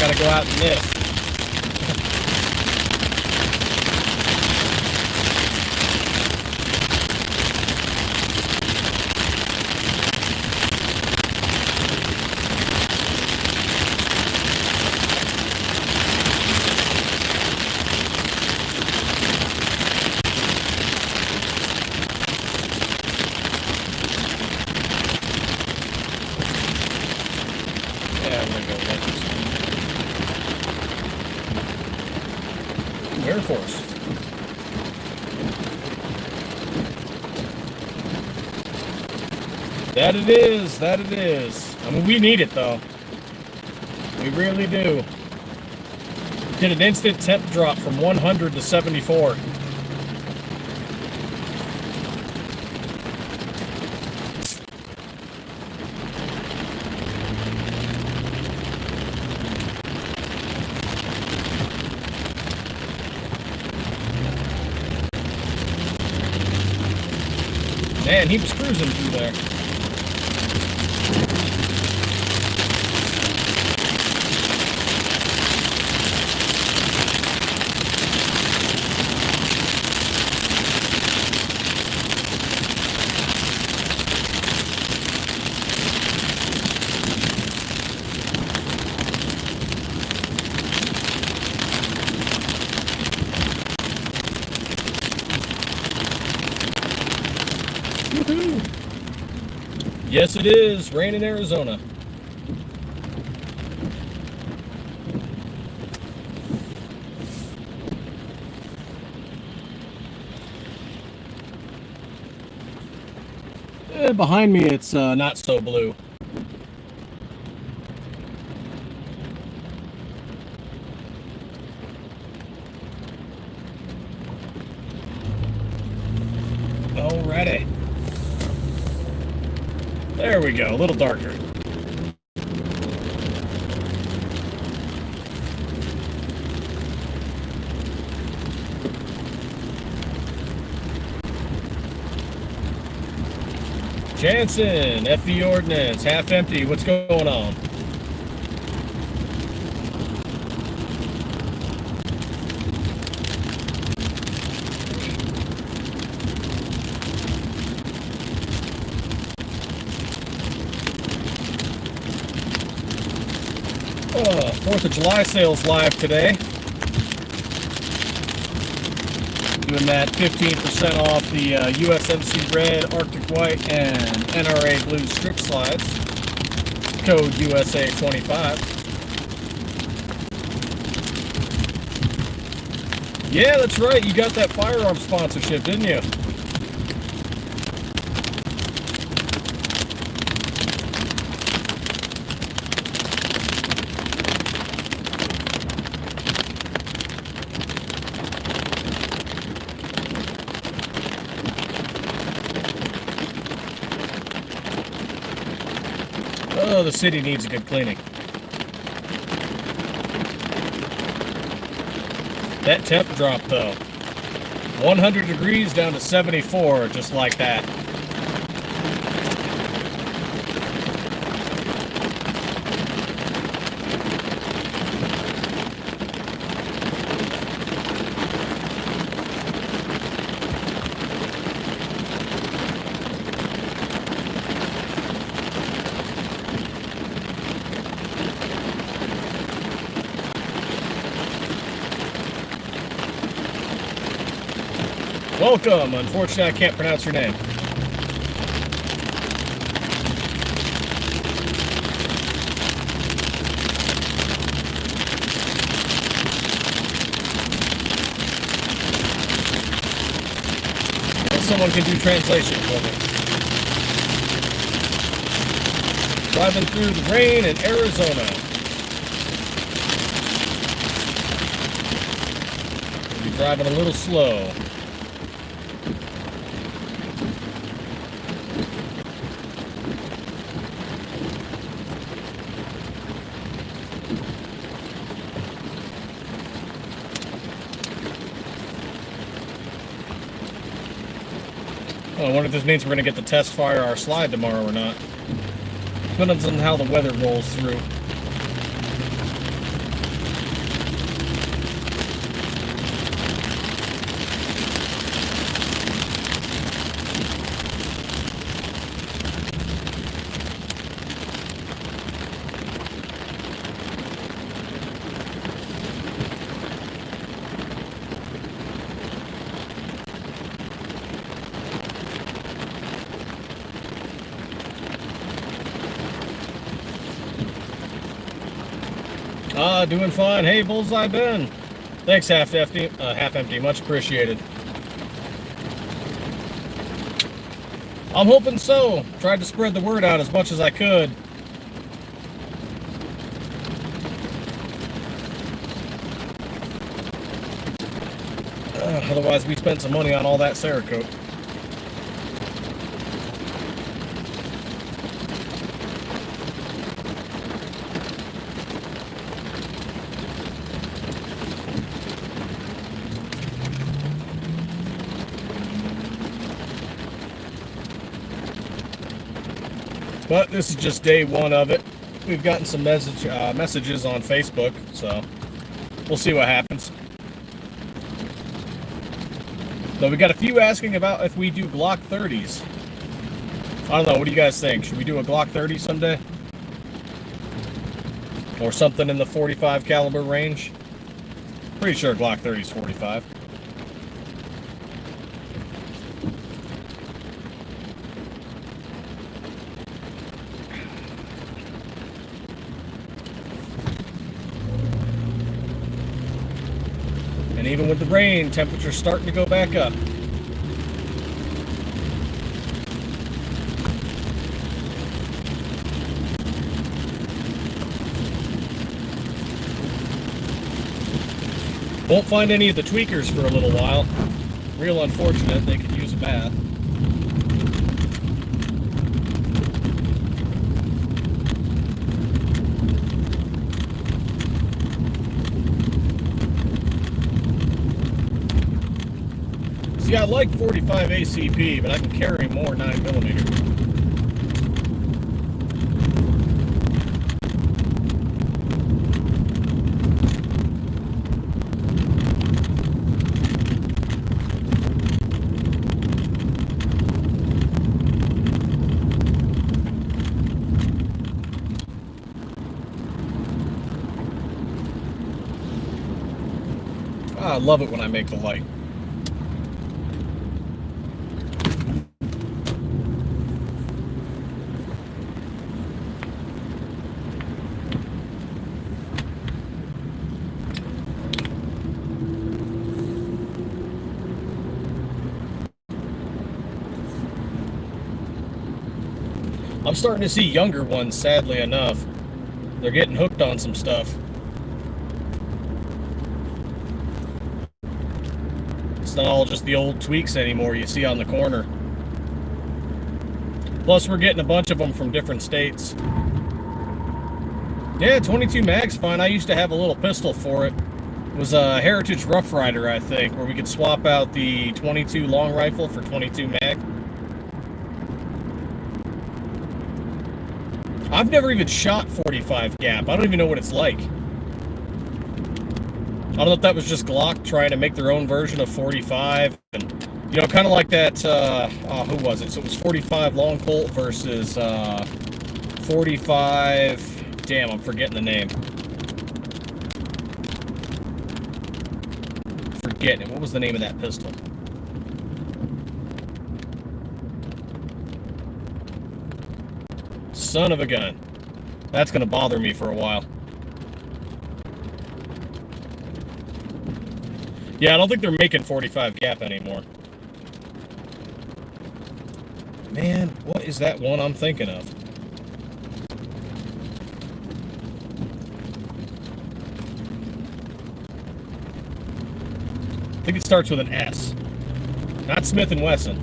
gotta go out in this. Air Force. That it is, that it is. I mean, we need it though. We really do. Get an instant temp drop from 100 to 74. Man, he was cruising through there. Yes, it is. Rain in Arizona. Behind me, it's not so blue. Alrighty. There we go, a little darker. Jansen, FE Ordnance, half empty. What's going on? Oh, 4th of July sales live today. Doing that 15% off the USMC Red, Arctic White, and NRA Blue strip slides. Code USA25. Yeah, that's right. You got that firearm sponsorship, didn't you? Oh, the city needs a good cleaning. That temp drop, though. 100 degrees down to 74, just like that. Welcome. Unfortunately, I can't pronounce your name. Well, someone can do translation for me. Driving through the rain in Arizona. We'll be driving a little slow. I wonder if this means we're going to get to test fire our slide tomorrow or not. Depends on how the weather rolls through. Doing fine. Hey, Bullseye Ben. Thanks, half empty. Much appreciated. I'm hoping so. Tried to spread the word out as much as I could. Otherwise, we spent some money on all that Cerakote. But this is just day one of it. We've gotten some messages on Facebook, so we'll see what happens. So we got a few asking about if we do Glock 30s. I don't know, what do you guys think? Should we do a Glock 30 someday? Or something in the 45 caliber range? Pretty sure Glock 30 is 45. And even with the rain, temperature's starting to go back up. Won't find any of the tweakers for a little while. Real unfortunate, they could use a bath. See, I like 45 ACP, but I can carry more 9mm. I love it when I make the light. I'm starting to see younger ones, sadly enough. They're getting hooked on some stuff. It's not all just the old tweaks anymore you see on the corner. Plus, we're getting a bunch of them from different states. Yeah, 22 mag's fine. I used to have a little pistol for it. It was a Heritage Rough Rider, I think, where we could swap out the 22 long rifle for 22 mag. I've never even shot 45 gap. I don't even know what it's like. I don't know if that was just Glock trying to make their own version of 45. And, you know, kind of like that, who was it? So it was 45 long Colt versus 45... Damn, I'm forgetting the name. Forgetting it. What was the name of that pistol? Son of a gun. That's going to bother me for a while. Yeah, I don't think they're making 45 gap anymore. Man, what is that one I'm thinking of? I think it starts with an S. Not Smith & Wesson.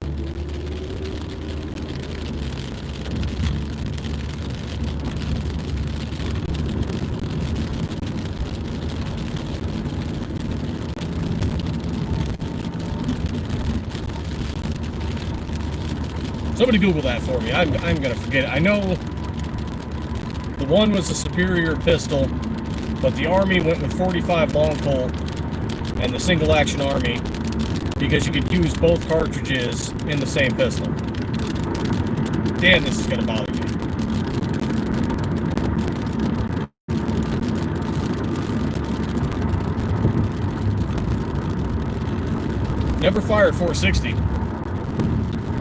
Somebody Google that for me. I'm going to forget it. I know the one was a superior pistol, but the Army went with 45 long Colt and the single action Army because you could use both cartridges in the same pistol. Damn, this is going to bother me. Never fired 460.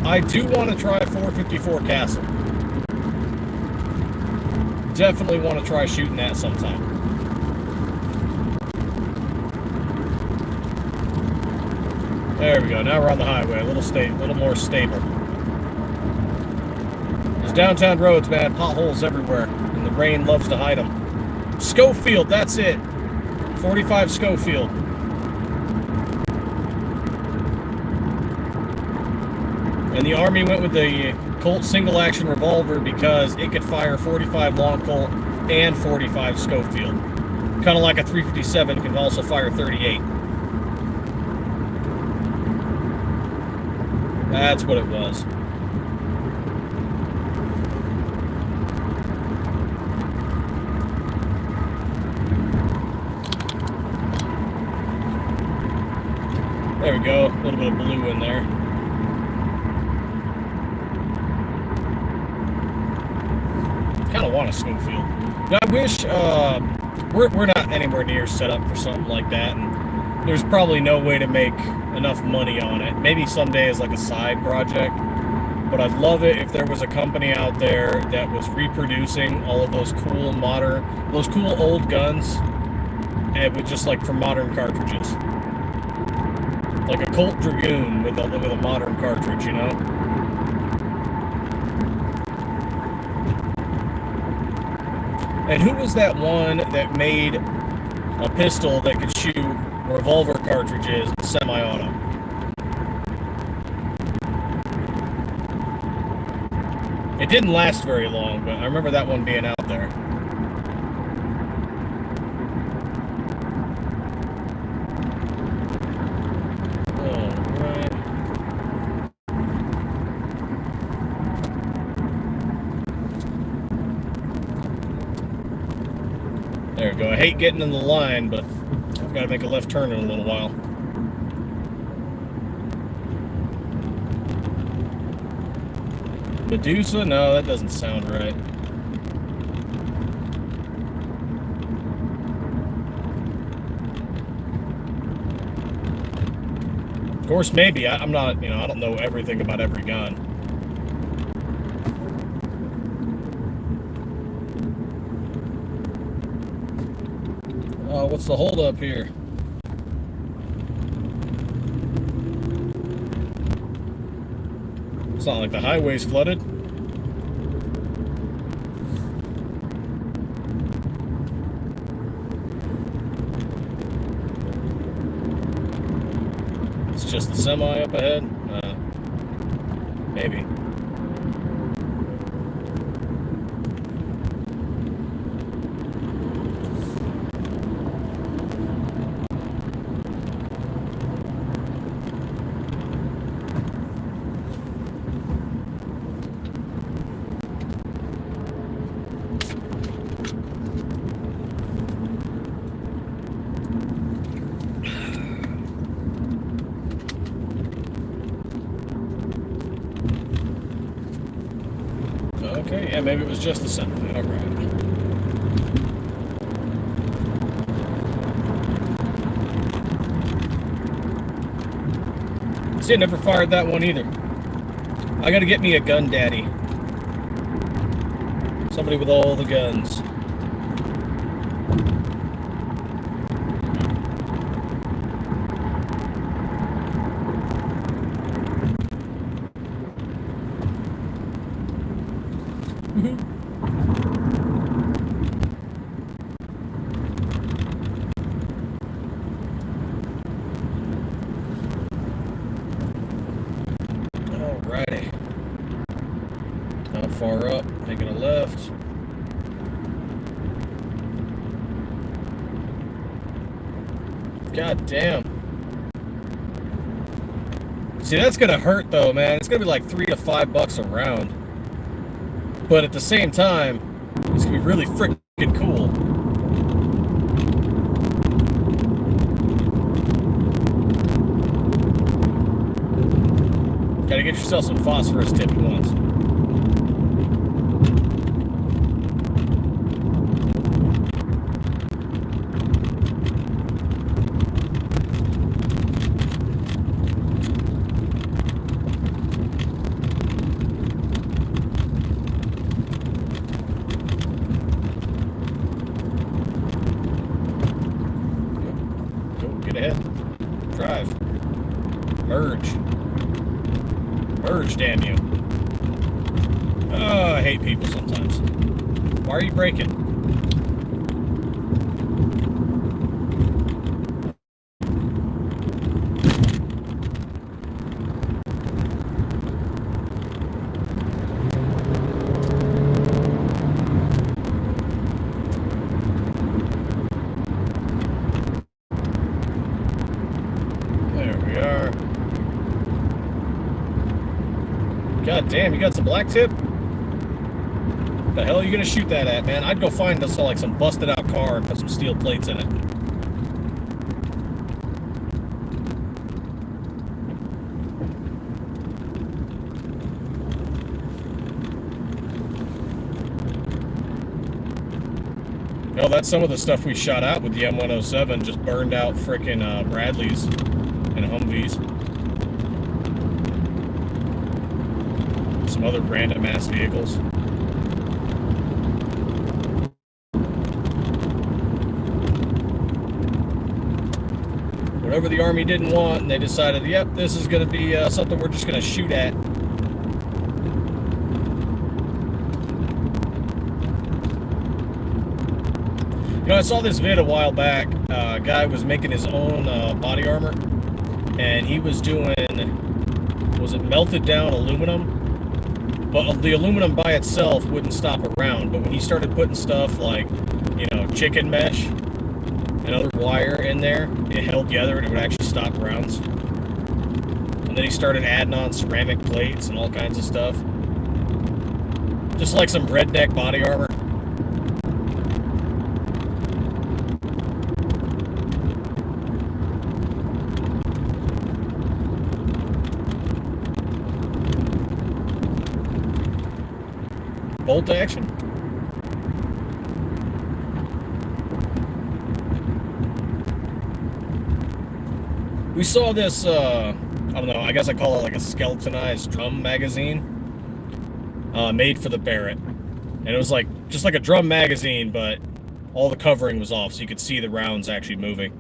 I do want to try 454 Castle. Definitely want to try shooting that sometime. There we go. Now we're on the highway. A little more stable. These downtown roads, man, potholes everywhere, and the rain loves to hide them. Schofield, that's it. 45 Schofield. And the Army went with the Colt single-action revolver because it could fire 45 long Colt and 45 Schofield. Kind of like a 357 can also fire 38. That's what it was. There we go. A little bit of blue in there. Kind of want a Schofield. Now, I wish we're not anywhere near set up for something like that, and there's probably no way to make enough money on it. Maybe someday as like a side project, but I'd love it if there was a company out there that was reproducing all of those cool old guns, and with just like for modern cartridges, like a Colt Dragoon with a modern cartridge, you know. And who was that one that made a pistol that could shoot revolver cartridges semi-auto? It didn't last very long, but I remember that one being out there. Alright. There we go. I hate getting in the line, but I've got to make a left turn in a little while. Medusa? No, that doesn't sound right. Of course, maybe. I'm not, I don't know everything about every gun. Oh, what's the holdup here? It's not like the highway's flooded. It's just the semi up ahead? Maybe. Okay, yeah, maybe it was just the semi. All right. See, I never fired that one either. I gotta get me a gun daddy. Somebody with all the guns. Alrighty. How far up? Taking a left. God damn. See, that's gonna hurt though, man. It's gonna be like $3 to $5 a round. But at the same time, it's gonna be really freaking cool. Gotta get yourself some phosphorus tipped ones. Go, get ahead. Drive. Merge. Merge, damn you. Oh, I hate people sometimes. Why are you braking? God damn, you got some black tip? What the hell are you gonna shoot that at, man? I'd go find us like some busted out car and put some steel plates in it. Oh, that's some of the stuff we shot out with the M107, just burned out frickin' Bradleys and Humvees. Some other random ass vehicles. Whatever the Army didn't want, and they decided, yep, this is going to be something we're just going to shoot at. You know, I saw this vid a while back. A guy was making his own body armor, and he was doing, was it melted down aluminum? But the aluminum by itself wouldn't stop a round, but when he started putting stuff like, you know, chicken mesh and other wire in there, it held together and it would actually stop rounds. And then he started adding on ceramic plates and all kinds of stuff. Just like some redneck body armor. Bolt action. We saw this, I don't know, I guess I call it like a skeletonized drum magazine, made for the Barrett. And it was like, just like a drum magazine, but all the covering was off, so you could see the rounds actually moving.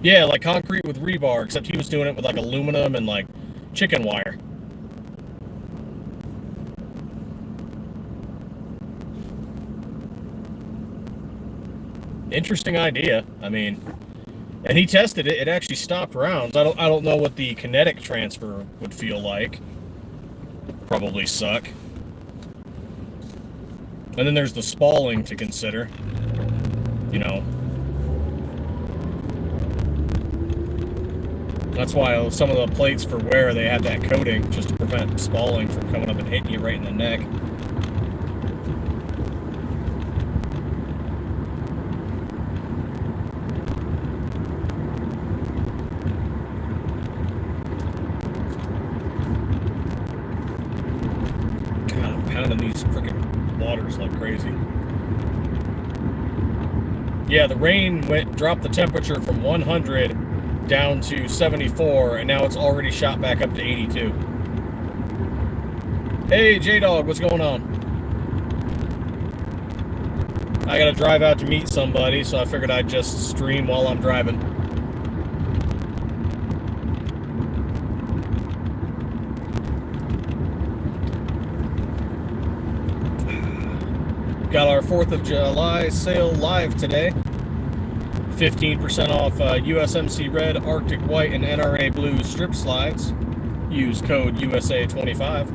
Yeah, like concrete with rebar, except he was doing it with like aluminum and like chicken wire. Interesting idea. I mean, and he tested it. It actually stopped rounds. I don't know what the kinetic transfer would feel like. Probably suck. And then there's the spalling to consider. You know. That's why some of the plates for wear, they had that coating just to prevent spalling from coming up and hitting you right in the neck. These freaking waters like crazy. Yeah, the rain dropped the temperature from 100 down to 74, and now it's already shot back up to 82. Hey, J-Dog, what's going on? I gotta drive out to meet somebody, so I figured I'd just stream while I'm driving. Got our 4th of July sale live today. 15% off USMC Red, Arctic White, and NRA Blue strip slides. Use code USA25.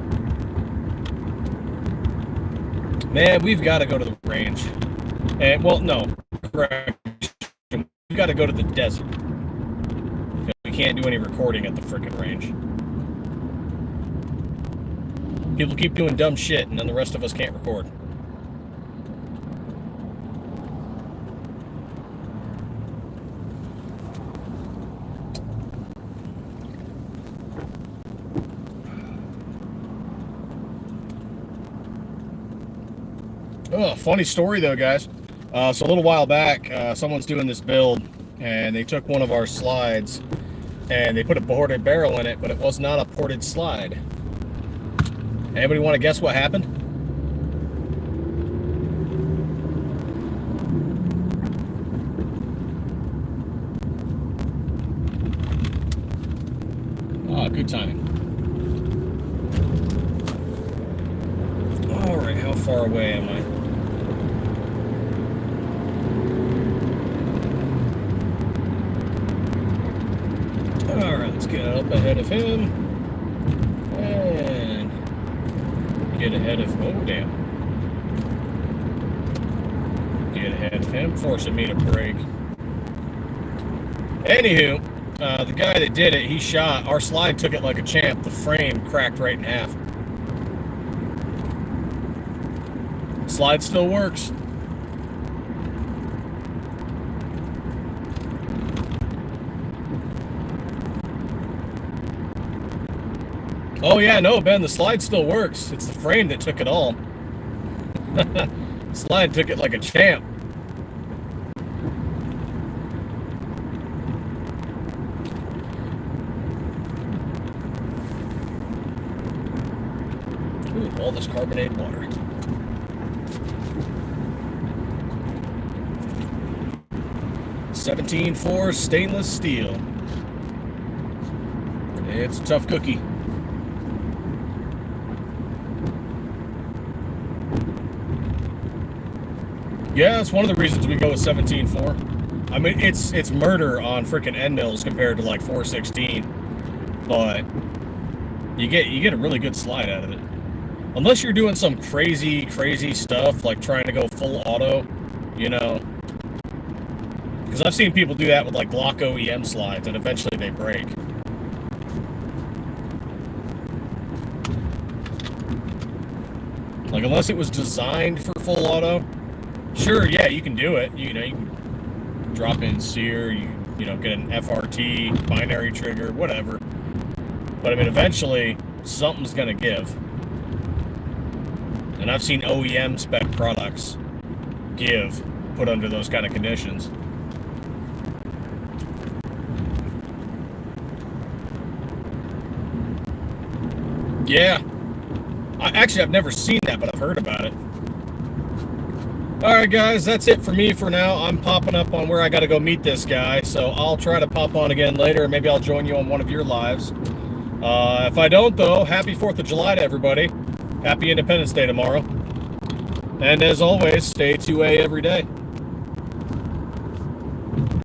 Man, we've got to go to the range. And, well, no, correct. We've got to go to the desert. We can't do any recording at the frickin' range. People keep doing dumb shit, and then the rest of us can't record. Oh, funny story though, guys. So a little while back, someone's doing this build, and they took one of our slides, and they put a ported barrel in it, but it was not a ported slide. Anybody want to guess what happened? away am I? Alright, let's get up ahead of him. And get ahead of... Oh, damn. Get ahead of him, forcing me to brake. Anywho, the guy that did it, he shot. Our slide took it like a champ. The frame cracked right in half. Slide still works. Oh yeah, no, Ben, the slide still works. It's the frame that took it all. Slide took it like a champ. Ooh, all this carbonated water. (17.4) stainless steel. It's a tough cookie. Yeah, it's one of the reasons we go with 17.4. I mean, it's murder on freaking end mills compared to like 416, but you get a really good slide out of it. Unless you're doing some crazy stuff like trying to go full auto, you know. Because I've seen people do that with like Glock OEM slides, and eventually they break. Like, unless it was designed for full auto, sure, yeah, you can do it. You know, you can drop in sear, you know, get an FRT, binary trigger, whatever. But I mean, eventually, something's gonna give. And I've seen OEM spec products give, put under those kind of conditions. Yeah. I've never seen that, but I've heard about it. Alright guys, that's it for me for now. I'm popping up on where I gotta go meet this guy, so I'll try to pop on again later. Maybe I'll join you on one of your lives. If I don't though, happy 4th of July to everybody. Happy Independence Day tomorrow. And as always, stay 2A every day.